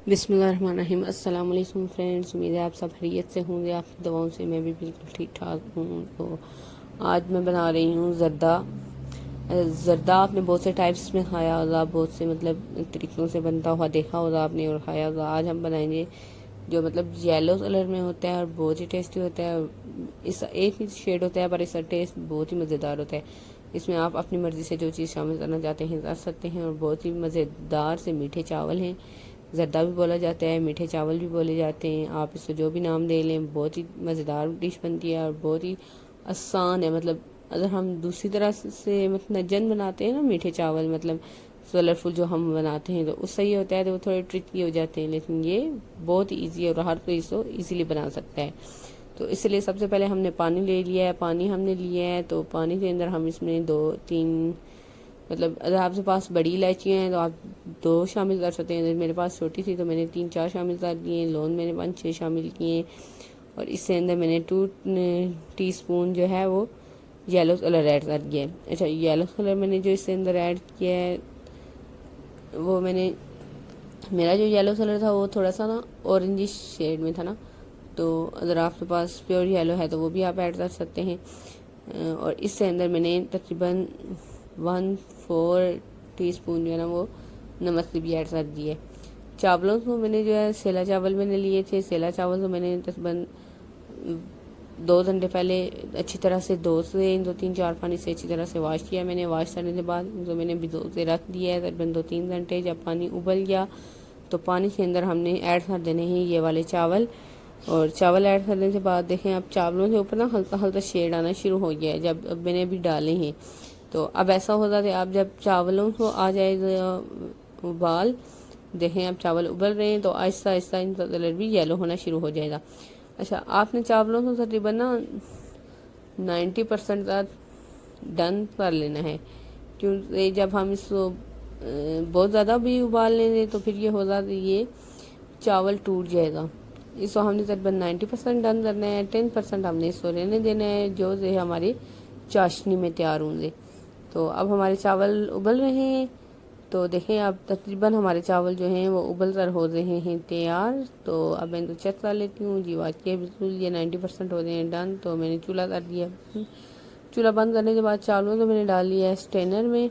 بسم اللہ الرحمن الرحیم۔ السلام علیکم فرینڈز، امید ہے آپ سب خیریت سے ہوں گے۔ آپ کی دعاؤں سے میں بھی بالکل ٹھیک ٹھاک ہوں۔ تو آج میں بنا رہی ہوں زردہ۔ آپ نے بہت سے ٹائپس میں کھایا ہوگا، بہت سے طریقوں سے بنتا ہوا دیکھا ہوگا آپ نے اور کھایا ہوگا۔ آج ہم بنائیں گے جو یلو کلر میں ہوتا ہے اور بہت ہی ٹیسٹی ہوتا ہے۔ اس ایک ہی شیڈ ہوتا ہے پر اس کا ٹیسٹ بہت ہی مزیدار ہوتا ہے۔ اس میں آپ اپنی مرضی سے جو چیز شامل کرنا چاہتے ہیں کر سکتے ہیں، اور بہت ہی مزیدار سے میٹھے چاول ہیں۔ زردہ بھی بولا جاتا ہے، میٹھے چاول بھی بولے جاتے ہیں، آپ اس کو جو بھی نام دے لیں۔ بہت ہی مزیدار ڈش بنتی ہے اور بہت ہی آسان ہے۔ اگر ہم دوسری طرح سے نجن بناتے ہیں نا میٹھے چاول، کلرفل جو ہم بناتے ہیں، تو اس سے یہ ہوتا ہے تو وہ تھوڑے ٹرکی ہو جاتے ہیں، لیکن یہ بہت ایزی ہے اور ہر کوئی اس کو ایزیلی بنا سکتا ہے۔ تو اس لیے سب سے پہلے ہم نے پانی لے لیا ہے۔ پانی ہم نے لیا ہے تو پانی کے اندر ہم اس میں 2-3 اگر آپ کے پاس بڑی الائچیاں ہیں تو آپ 2 شامل کر سکتے ہیں۔ اگر میرے پاس چھوٹی تھی تو میں نے 3-4 شامل کر دیے۔ لون میں نے 5-6 شامل کیے، اور اس سے اندر میں نے 2 ٹی اسپون جو ہے وہ یلو کلر ایڈ کر دیا ہے۔ اچھا، یلو کلر میں نے جو اس سے اندر ایڈ کیا ہے وہ میرا جو یلو کلر تھا وہ تھوڑا سا اورنجش شیڈ میں تھا نا، تو اگر آپ کے پاس پیور یلو ہے تو وہ بھی آپ ایڈ کر سکتے ہیں۔ اور اس سے اندر میں نے تقریباً 1/4 ٹی اسپون جو ہے نا وہ نمک بھی ایڈ کر دی ہے۔ چاولوں کو میں نے جو ہے سیلا چاول میں نے لیے تھے۔ سیلا چاول کو میں نے تقریباً 2 گھنٹے پہلے اچھی طرح سے 2-3-4 پانی سے اچھی طرح سے واش کیا میں نے۔ واش کرنے کے بعد تو میں نے بھگو کے رکھ دیا ہے تقریباً 2-3 گھنٹے۔ جب پانی ابل گیا تو پانی کے اندر ہم نے ایڈ کر دینے ہیں یہ والے چاول، اور چاول ایڈ کرنے کے بعد دیکھیں اب چاولوں کے اوپر ہلکا ہلکا شیڈ آنا شروع ہو گیا ہے۔ جب اب میں نے ابھی ڈالے ہیں تو اب ایسا ہوتا ہے اب جب چاولوں کو آ جائے گا ابال، دیکھیں اب چاول ابل رہے ہیں تو آہستہ آہستہ ان کا کلر بھی یلو ہونا شروع ہو جائے گا۔ اچھا، آپ نے چاولوں کو تقریباً 90% تک ڈن کر لینا ہے، کیونکہ جب ہم اس کو بہت زیادہ بھی ابال لیں گے تو پھر یہ ہوگا کہ یہ چاول ٹوٹ جائے گا۔ اس کو ہم نے تقریباً 90% ڈن کرنا ہے، 10% ہم نے اس کو رہنے دینا ہے جو ہماری چاشنی میں تیار ہوں گے۔ تو اب ہمارے چاول ابل رہے ہیں، تو دیکھیں اب تقریباً ہمارے چاول جو ہیں وہ ابل کر ہو رہے ہیں تیار۔ تو اب میں ان کو چیک کر لیتی ہوں۔ جی واقعی بالکل یہ 90% ہو رہے ہیں ڈن۔ تو میں نے چولہا کر دیا، چولہا بند کرنے کے بعد چاولوں کو میں نے ڈال لیا ہے اسٹینر میں۔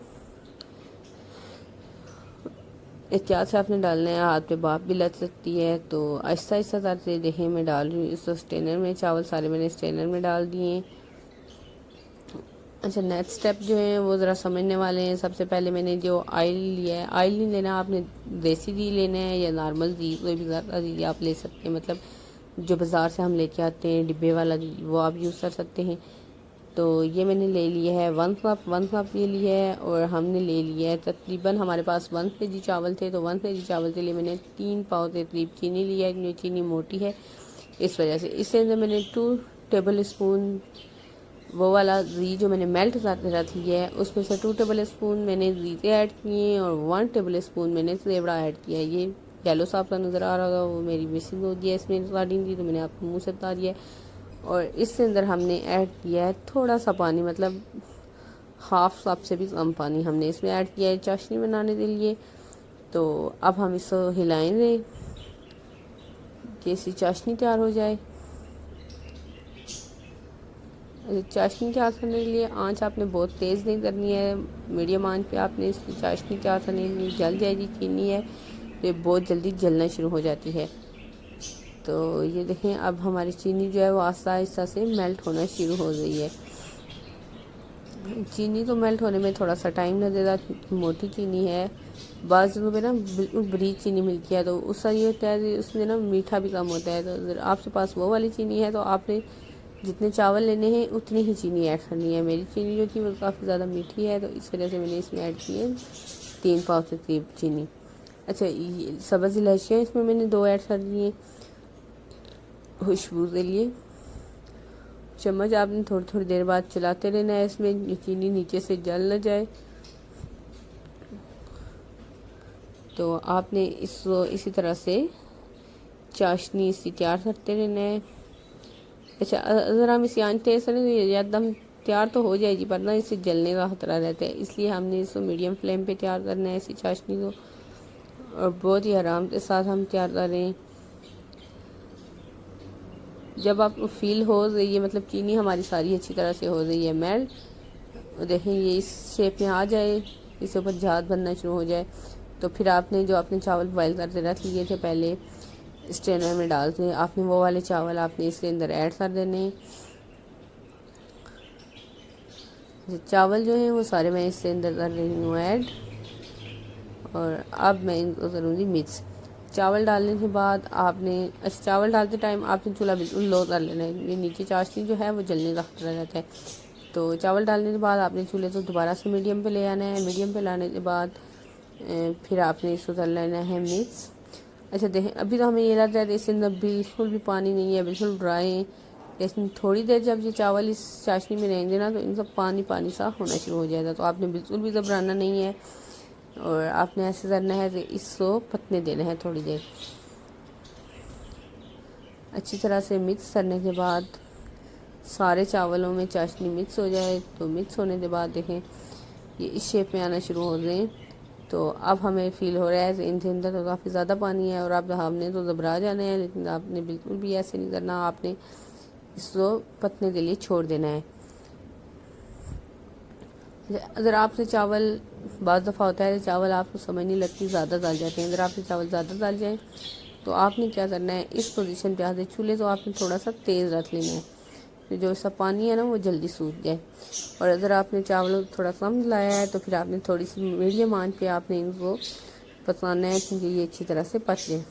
احتیاط سے آپ نے ڈالنا ہے، ہاتھ پہ بھاپ بھی لگ سکتی ہے، تو آہستہ آہستہ کرتے دیکھیں میں ڈال رہی ہوں اس اسٹینر میں۔ چاول سارے میں نے اسٹینر میں ڈال دیے ہیں۔ اچھا، نیکسٹ سٹیپ جو ہیں وہ ذرا سمجھنے والے ہیں۔ سب سے پہلے میں نے جو آئل لیا ہے، آئل نہیں لینا آپ نے، دیسی گھی لینا ہے یا نارمل گھی، کوئی بھی زیادہ گھی آپ لے سکتے ہیں، جو بازار سے ہم لے کے آتے ہیں ڈبے والا گھی وہ آپ یوز کر سکتے ہیں۔ تو یہ میں نے لے لیا ہے 1 کپ یہ لیا ہے، اور ہم نے لے لیا ہے تقریباً ہمارے پاس 1 kg چاول تھے، تو 1 kg چاول کے لیے میں نے 3 پاؤ کے قریب چینی لیا ہے، کیونکہ چینی موٹی ہے اس وجہ سے۔ اس سے اندر میں نے 2 ٹیبل اسپون وہ والا گھی جو میں نے میلٹ کر کے رکھ لیا ہے، اس میں سے 2 ٹیبل اسپون میں نے گھی ایڈ کیے ہیں، اور 1 ٹیبل اسپون میں نے سیوڑا ایڈ کیا ہے۔ یہ یلو صاحب کا نظر آ رہا ہوگا، وہ میری مسنگ ہو گیا ہے اس میں ریکارڈنگ کی، تو میں نے آپ کو منہ سے بتا دیا ہے۔ اور اس سے اندر ہم نے ایڈ کیا ہے تھوڑا سا پانی، 1/2 کپ سے بھی کم پانی ہم نے اس میں ایڈ کیا ہے چاشنی بنانے کے لیے۔ تو اب ہم اس کو ہلائیں گے کہ اس کی چاشنی تیار ہو جائے۔ چاشنی تیار کرنے کے لیے آنچ آپ نے بہت تیز نہیں کرنی ہے، میڈیم آنچ پہ آپ نے اس کی چاشنی تیار کرنے کے لیے، جل جائے گی چینی ہے تو یہ بہت جلدی جلنا شروع ہو جاتی ہے۔ تو یہ دیکھیں اب ہماری چینی جو ہے وہ آہستہ آہستہ سے میلٹ ہونا شروع ہو گئی ہے۔ چینی تو میلٹ ہونے میں تھوڑا سا ٹائم لگے گا، موٹی چینی ہے، بعض جگہوں پہ بالکل بریک چینی ملتی ہے، تو اس کا یہ ہوتا ہے کہ اس میں میٹھا بھی کم ہوتا ہے۔ تو اگر آپ کے پاس وہ والی چینی ہے تو آپ نے جتنے چاول لینے ہیں اتنی ہی چینی ایڈ کرنی ہے۔ میری چینی جو تھی وہ کافی زیادہ میٹھی ہے، تو اس وجہ سے میں نے اس میں ایڈ کی ہے 3 پاؤ کے قریب چینی۔ اچھا، سبز الائچیاں اس میں نے 2 ایڈ کر دی ہیں خوشبو کے لیے۔ چمچ آپ نے تھوڑی تھوڑی دیر بعد چلاتے رہنا ہے، اس میں چینی نیچے سے جل نہ جائے۔ تو آپ نے اس کو اسی طرح سے چاشنی اسی تیار کرتے رہنا ہے۔ اچھا، اگر ہم اسی آنچ تیز کریں تو ایک دم تیار تو ہو جائے گی، پر اس سے جلنے کا خطرہ رہتا ہے، اس لیے ہم نے اس کو میڈیم فلیم پہ تیار کرنا ہے اسی چاشنی کو۔ اور بہت ہی آرام کے ساتھ ہم تیار کر رہے ہیں۔ جب آپ کو فیل ہو رہی ہے مطلب چینی ہماری ساری اچھی طرح سے ہو رہی ہے میلٹ، دیکھیں یہ اس شیپ میں آ جائے، اس اوپر جھاگ بننا شروع ہو جائے، تو پھر آپ نے جو اپنے چاول بوائل کرتے رکھ لیے تھے پہلے اسٹینر میں ڈال کے، آپ نے وہ والے چاول آپ نے اس کے اندر ایڈ کر دینے۔ چاول جو ہیں وہ سارے میں اس کے اندر کر رہی ہوں ایڈ، اور اب میں ان کو کروں گی مکس۔ چاول ڈالنے کے بعد آپ نے چاول ڈالتے ٹائم آپ نے چولہا بالکل لو کر لینا ہے، یہ نیچے چاشنی جو ہے وہ جلنے کا خطرہ رہتا ہے۔ تو چاول ڈالنے کے بعد آپ نے چولہے کو دوبارہ سے میڈیم پہ لے آنا ہے، میڈیم پہ لانے کے بعد پھر آپ نے اس کو کر لینا ہے مکس۔ اچھا دیکھیں ابھی تو ہمیں یہ لگتا ہے کہ اس کے اندر بالکل بھی پانی نہیں ہے، بالکل ڈرائی ہے، لیکن تھوڑی دیر جب یہ چاول اس چاشنی میں رہیں گے نا تو ان کا پانی پانی سا ہونا شروع ہو جائے گا، تو آپ نے بالکل بھی گھبرانا نہیں ہے، اور آپ نے ایسے کرنا ہے کہ اس کو پکنے دینا ہے تھوڑی دیر۔ اچھی طرح سے مکس کرنے کے بعد سارے چاولوں میں چاشنی مکس ہو جائے، تو مکس ہونے کے بعد دیکھیں یہ اس شیپ میں آنا شروع ہو گئے ہیں۔ تو اب ہمیں فیل ہو رہا ہے کہ ان کے اندر تو کافی زیادہ پانی ہے، اور اب ہم نے تو گھبرا جانا ہے، لیکن آپ نے بالکل بھی ایسے نہیں کرنا، آپ نے اس کو پکنے کے لیے چھوڑ دینا ہے۔ اگر آپ سے چاول بعض دفعہ ہوتا ہے چاول آپ کو سمجھ نہیں لگتی زیادہ ڈال جاتے ہیں، اگر آپ سے چاول زیادہ ڈال جائیں تو آپ نے کیا کرنا ہے، اس پوزیشن پہ آتے چولہے تو آپ نے تھوڑا سا تیز رکھ لینا ہے، پھر جو سا پانی ہے نا وہ جلدی سوکھ جائے۔ اور اگر آپ نے چاول تھوڑا کم لایا ہے تو پھر آپ نے تھوڑی سی میڈیم آنچ پہ آپ نے ان کو پکانا ہے، کیونکہ یہ اچھی طرح سے پک جائے۔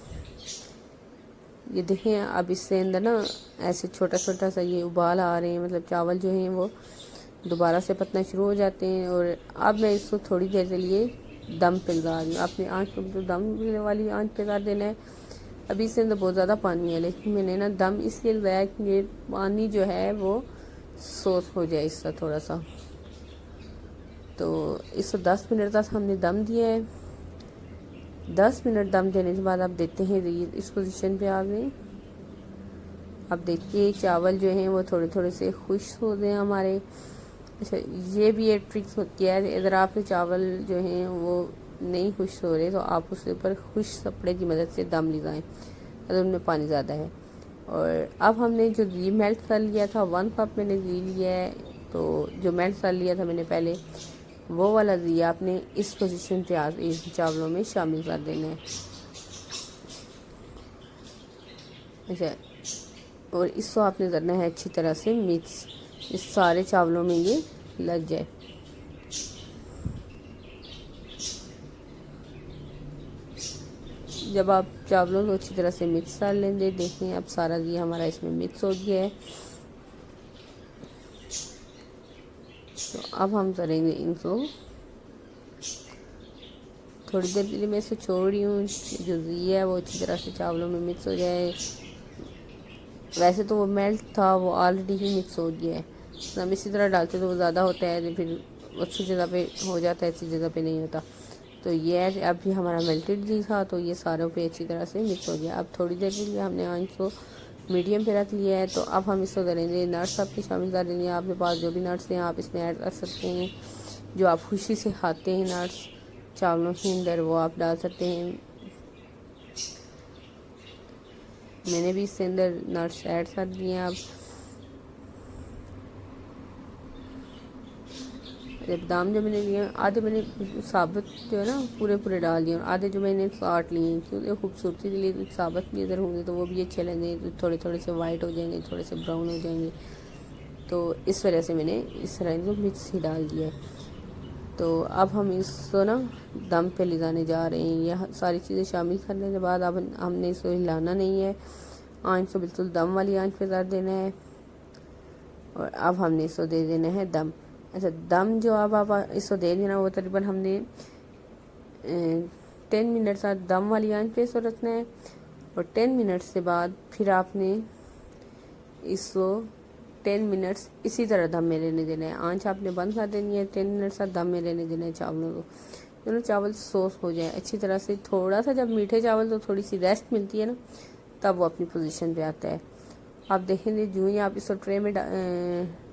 یہ دیکھیں اب اس سے اندر نا ایسے چھوٹا چھوٹا سا یہ ابال آ رہے ہیں، مطلب چاول جو ہیں وہ دوبارہ سے پکنا شروع ہو جاتے ہیں۔ اور اب میں اس کو تھوڑی دیر کے لیے دم پہ لگا رہی ہوں، اپنی آنچ کو دم والی آنچ پہ کر دینا ہے۔ ابھی اس کے اندر بہت زیادہ پانی ہے، لیکن میں نے نا دم اس لیے لگایا کہ یہ پانی جو ہے وہ سوس ہو جائے اس کا تھوڑا سا۔ تو اس کو 10 منٹ تک ہم نے دم دیا ہے۔ 10 منٹ دم دینے کے بعد آپ دیکھتے ہیں اس پوزیشن پہ آ گئے۔ اب دیکھیے چاول جو ہیں وہ تھوڑے تھوڑے سے خشک ہو گئے ہیں ہمارے۔ اچھا یہ بھی ایک ٹرک ہوتی ہے، اگر آپ کے چاول جو ہیں وہ نہیں خشک ہو رہے تو آپ اس کے اوپر خشک کپڑے کی مدد سے دم لگائیں اگر ان میں پانی زیادہ ہے۔ اور اب ہم نے جو گھی میلٹ کر لیا تھا 1 کپ میں نے گھی لیا ہے، تو جو میلٹ کر لیا تھا میں نے پہلے وہ والا گھی آپ نے اس پوزیشن پہ اس چاولوں میں شامل کر دینا ہے۔ اچھا اور اس کو آپ نے کرنا ہے اچھی طرح سے مکس، اس سارے چاولوں میں یہ لگ جائے۔ جب آپ چاولوں کو اچھی طرح سے مکس کر لیں گے، دیکھیں اب سارا گھی ہمارا اس میں مکس ہو گیا ہے۔ تو اب ہم کریں گے ان کو تھوڑی دیر کے لیے میں اسے چھوڑ رہی ہوں، جو گھی ہے وہ اچھی طرح سے چاولوں میں مکس ہو جائے۔ ویسے تو وہ میلٹ تھا وہ آلریڈی ہی مکس ہو گیا ہے، ہم اسی طرح ڈالتے تو وہ زیادہ ہوتا ہے، پھر اچھی جگہ پہ ہو جاتا ہے، اچھی جگہ پہ نہیں ہوتا۔ تو یہ ہے اب بھی ہمارا میلٹڈ گھی تھا تو یہ ساروں پہ اچھی طرح سے مکس ہو گیا۔ اب تھوڑی دیر کے لیے ہم نے آنچ کو میڈیم پہ رکھ لیا ہے، تو اب ہم اس کو کریں گے نٹس آپ کے شامل کر دیں گے۔ آپ کے پاس جو بھی نٹس ہیں آپ اس میں ایڈ کر سکتے ہیں، جو آپ خوشی سے کھاتے ہیں نٹس چاولوں کے اندر وہ آپ ڈال سکتے ہیں۔ میں نے بھی اس کے اندر نٹس ایڈ کر دیے ہیں۔ اب بادام جو میں نے لیے آدھے میں نے ثابت جو ہے نا پورے ڈال دیے، اور آدھے جو میں نے کاٹ لیے ہیں کیونکہ خوبصورتی کے لیے ثابت بھی اگر ہوں گے تو وہ بھی اچھے لگیں گے، تھوڑے تھوڑے سے وائٹ ہو جائیں گے، تھوڑے سے براؤن ہو جائیں گے، تو اس وجہ سے میں نے اس طرح ان کو مکس ہی ڈال دیا ہے۔ تو اب ہم اس کو نا دم پہ لگانے جا رہے ہیں، یہ ساری چیزیں شامل کرنے کے بعد اب ہم نے اس کو ہلانا نہیں ہے، آنچ کو بالکل دم والی آنچ پہ کر دینا ہے، اور اب ہم نے اس کو دے دینا ہے دم۔ اچھا دم جو اب آپ اس کو دے دینا وہ تقریباً ہم نے 10 منٹ تک دم والی آنچ پہ اس کو رکھنا ہے، اور 10 منٹ سے بعد پھر آپ نے اس کو 10 منٹس اسی طرح دم میں رہنے دینا ہے، آنچ آپ نے بند کر دینی ہے، 10 منٹ تک دم میں رہنے دینا ہے چاولوں کو، دونوں چاول سوس ہو جائیں اچھی طرح سے۔ تھوڑا سا جب میٹھے چاول تو تھوڑی سی ریسٹ ملتی ہے نا تب وہ اپنی پوزیشن پہ آتا ہے۔ آپ دیکھیں گے جو ہی آپ اس کو ٹرے میں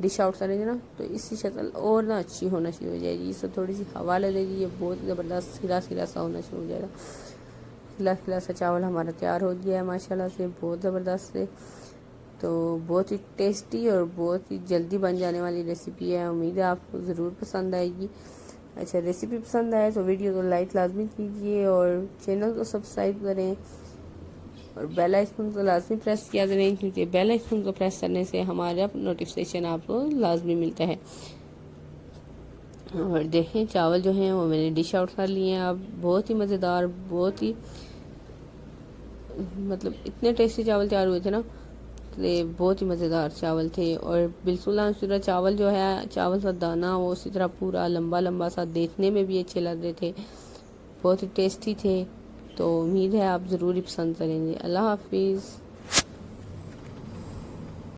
ڈش آؤٹ کریں گے نا تو اس کی شکل اور نہ اچھی ہونا شروع ہو جائے گی، اس کو تھوڑی سی ہوا لگے گی، یہ بہت زبردست سرا سا ہونا شروع ہو جائے گا۔ کھلا کھلا سا چاول ہمارا تیار ہو گیا ہے ماشاءاللہ سے، بہت زبردست سے. تو بہت ہی ٹیسٹی اور بہت ہی جلدی بن جانے والی ریسیپی ہے. امید ہے آپ کو ضرور پسند آئے گی. اچھا ریسیپی پسند آئے تو ویڈیو کو لائک لازمی کیجیے اور چینل کو سبسکرائب کریں اور بیل آئیکن کو لازمی پریس کیا کریں، کیونکہ بیل آئیکن کو پریس کرنے سے ہمارا نوٹیفیکیشن آپ کو لازمی ملتا ہے. اور دیکھیں چاول جو ہیں وہ میں نے ڈش آؤٹ کر لیے ہیں. اب بہت ہی مزیدار، بہت ہی مطلب اتنے ٹیسٹی چاول تیار ہوئے تھے نا، بہت ہی مزیدار چاول تھے. اور بالکل انشورہ چاول جو ہے، چاول کا دانہ وہ اسی طرح پورا لمبا لمبا سا، دیکھنے میں بھی اچھے لگ رہے تھے، بہت ہی ٹیسٹی تھے. تو امید ہے آپ ضرور ہی پسند کریں گے. اللہ حافظ.